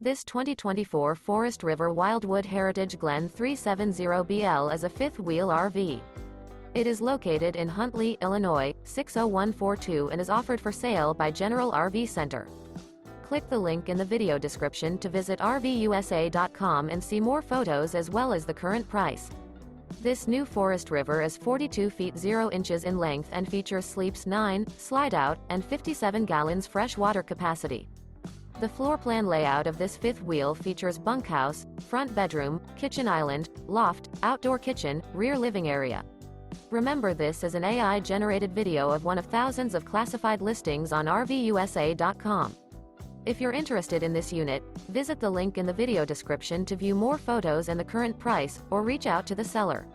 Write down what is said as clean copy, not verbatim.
This 2024 Forest River Wildwood Heritage Glen 370BL is a fifth-wheel RV. It is located in Huntley, Illinois, 60142 and is offered for sale by General RV Center. Click the link in the video description to visit RVUSA.com and see more photos as well as the current price. This new Forest River is 42 feet 0 inches in length and features sleeps 9, slide-out, and 57 gallons fresh water capacity. The floor plan layout of this fifth wheel features bunkhouse, front bedroom, kitchen island, loft, outdoor kitchen, rear living area. Remember, this is an AI-generated video of one of thousands of classified listings on RVUSA.com. If you're interested in this unit, visit the link in the video description to view more photos and the current price, or reach out to the seller.